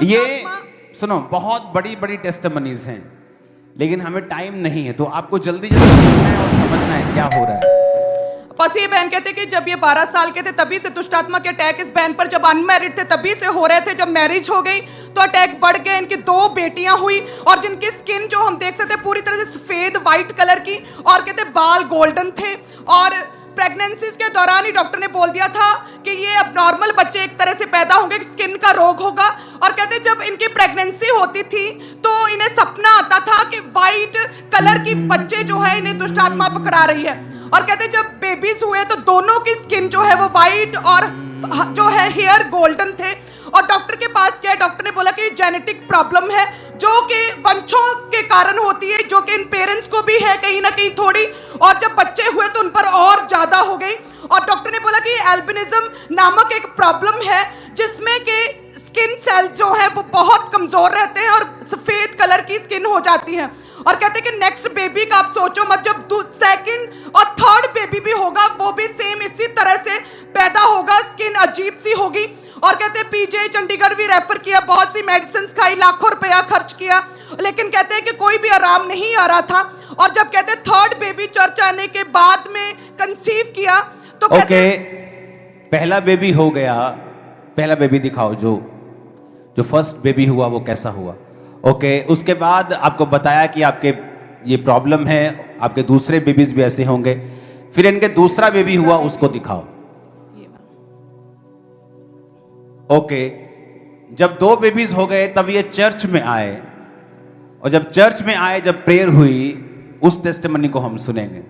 ये सुनो, बहुत बड़ी बड़ी टेस्टिमनीज हैं, लेकिन हमें टाइम नहीं है, तो आपको जल्दी जल्दी सुनना है और समझना है क्या हो रहा है। बस ये बहन कहते कि जब ये 12 साल के थे तभी से दुष्ट आत्मा के अटैक इस बहन पर, जब अनमैरिड थे तभी से हो रहे थे। जब मैरिज हो गई तो अटैक बढ़ गए। इनकी 2 बेटियां हुई और जिनकी स्किन जो हम देख सकते पूरी तरह से सफेद व्हाइट कलर की, और कहते बाल गोल्डन थे। और प्रेगनेंसीज के दौरान ही डॉक्टर ने बोल दिया था कि ये अब नॉर्मल बच्चे एक तरह से पैदा होंगे, स्किन का रोग होगा। और कहते जब इनकी प्रेगनेंसी होती थी तो इन्हें सपना आता था कि वाइट कलर की बच्चे जो है इन्हें दुष्ट आत्मा पकड़ा रही है। और कहते जब बेबीज हुए तो दोनों की स्किन जो है वो वाइट और जो है हेयर गोल्डन थे। और डॉक्टर के पास गए, डॉक्टर ने बोला कि जेनेटिक प्रॉब्लम है जो कि वंशों के कारण होती है, जो कि इन पेरेंट्स को भी है कहीं ना कहीं थोड़ी, और जब बच्चे हुए तो उन पर और ज्यादा हो गई। और डॉक्टर ने बोला कि एल्बिनिज्म नामक एक प्रॉब्लम है जिसमें कि स्किन सेल्स जो है वो बहुत कमजोर रहते हैं और सफेद कलर की स्किन हो जाती है। और कहते हैं कि नेक्स्ट बेबी का आप सोचो मत, जब सेकंड और थर्ड बेबी भी होगा वो भी सेम इसी तरह से पैदा होगा, स्किन अजीब सी होगी। और कहते हैं पीजे चंडीगढ़ भी रेफर किया, बहुत सी मेडिसिन खाई, लाखों रुपया खर्च किया, लेकिन कहते हैं कि कोई भी आराम नहीं आ रहा था। और जब कहते हैं थर्ड बेबी चर्च आने के बाद में कंसीव किया तो ओके, पहला बेबी हो गया, पहला बेबी दिखाओ, जो फर्स्ट बेबी हुआ वो कैसा हुआ। ओके, उसके बाद आपको बताया कि आपके ये प्रॉब्लम है, आपके दूसरे बेबीज भी ऐसे होंगे। फिर इनके दूसरा बेबी हुआ, उसको दिखाओ। ओके, जब 2 बेबीज हो गए तब ये चर्च में आए, और जब चर्च में आए, जब प्रेयर हुई, उस टेस्टिमनी को हम सुनेंगे।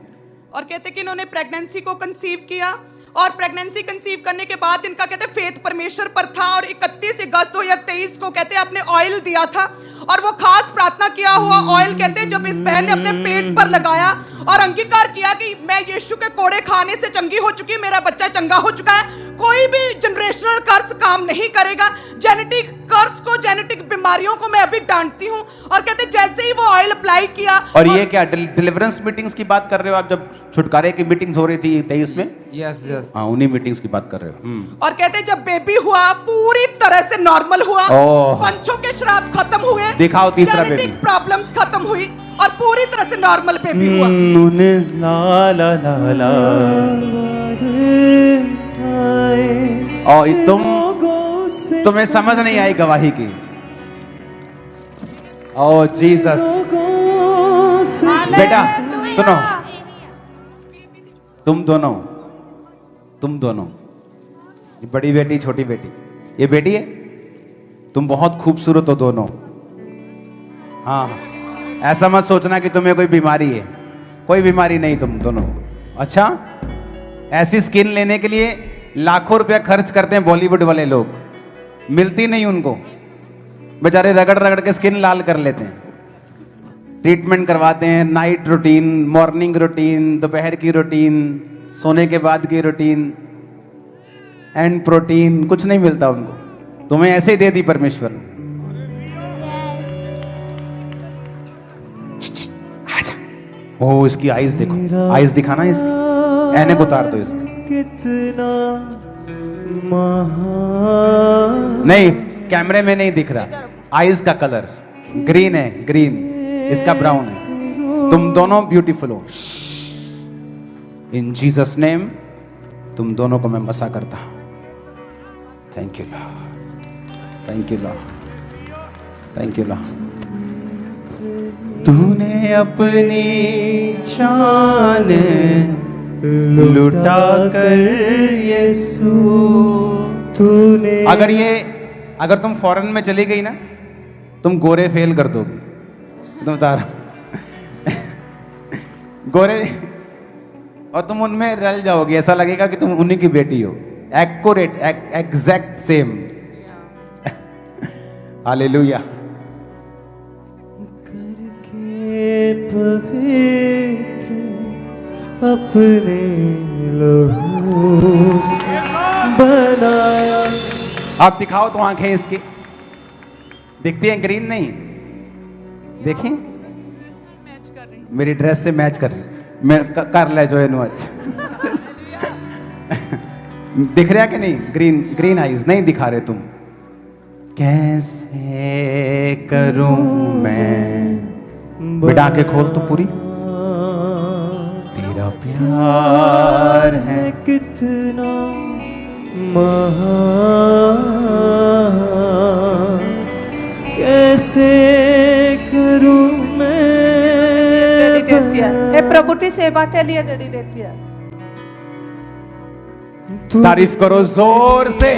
और कहते कि इन्होंने प्रेगनेंसी को कंसीव किया, और प्रेगनेंसी कंसीव करने के बाद इनका कहते फेथ परमेश्वर पर था। और 31 अगस्त 2023 को कहते आपने ऑयल दिया था, और वो खास प्रार्थना किया हुआ ऑयल कहते जब इस बहन ने अपने पेट पर लगाया और अंगीकार किया कि मैं यीशु के कोड़े खाने से चंगी हो चुकी, मेरा बच्चा चंगा हो चुका है, कोई भी जनरेशनल कर्स काम नहीं करेगा, जेनेटिक कर्स को, जेनेटिक बीमारियों को मैं अभी डांटती हूँ। और कहते जैसे ही वो ऑयल अप्लाई किया। और ये क्या डिलीवरेंस मीटिंग्स की बात कर रहे हो आप, जब छुटकारे की मीटिंग्स हो रही थी 23 में? यस यस, हाँ, उन्हीं मीटिंग्स की बात कर रहे हो। और कहते जब बेबी हुआ पूरी तरह से नॉर्मल हुआ, वंशों के श्राप खत्म हुए, दिखाओ तीसरा बेबी, जेनेटिक प्रॉब्लम्स खत्म हुई और पूरी तरह से नॉर्मल बेबी हुआ। ला ला ला ला। और तुम्हें समझ नहीं आई गवाही की। ओ जीसस, बेटा सुनो, तुम दोनों, ये बड़ी बेटी छोटी बेटी, ये बेटी है, तुम बहुत खूबसूरत हो दोनों। हाँ, ऐसा मत सोचना कि तुम्हें कोई बीमारी है, कोई बीमारी नहीं, तुम दोनों। अच्छा, ऐसी स्किन लेने के लिए लाखों रुपया खर्च करते हैं बॉलीवुड वाले लोग, मिलती नहीं उनको, बेचारे रगड़ रगड़ के स्किन लाल कर लेते हैं, ट्रीटमेंट करवाते हैं, नाइट रूटीन, मॉर्निंग रूटीन, दोपहर की रूटीन, सोने के बाद की रूटीन, एंड प्रोटीन, कुछ नहीं मिलता उनको। तुम्हें ऐसे ही दे दी परमेश्वर। ओ, इसकी आईज देखो, आईज दिखाना इसकी, ऐनक उतार दो इसकी। नहीं, कैमरे में नहीं दिख रहा, आईज का कलर ग्रीन है, ग्रीन, इसका ब्राउन है। तुम दोनों ब्यूटीफुल हो। इन जीसस नेम तुम दोनों को मैं मसा करता हूं। Thank you Lord, thank you Lord, thank you Lord. तूने अपनी जान लुटा कर यीशु, तूने, अगर तुम फॉरेन में चली गई ना, तुम गोरे फेल कर दोगे, तुम बता रहा गोरे, और तुम उनमें रल जाओगे, ऐसा लगेगा कि तुम उन्हीं की बेटी हो, एक्यूरेट, एग्जैक्ट सेम। हालेलुया। पवित्र अपने लहू से बनाया। आप दिखाओ तो आंखें इसकी दिखती हैं, ग्रीन नहीं, देखें मेरी ड्रेस से मैच कर रही, मैं कर ले जो है नो। अच्छा दिख रहा कि नहीं? ग्रीन ग्रीन आईज नहीं दिखा रहे तुम, कैसे करूं मैं। बेटा आंखें खोल तो पूरी। तेरा प्यार है कितना महान, कैसे करूं मैं डेडिकेट किया हे प्रभुटी सेवा के लिए डेडिकेट किया। तारीफ करो जोर से।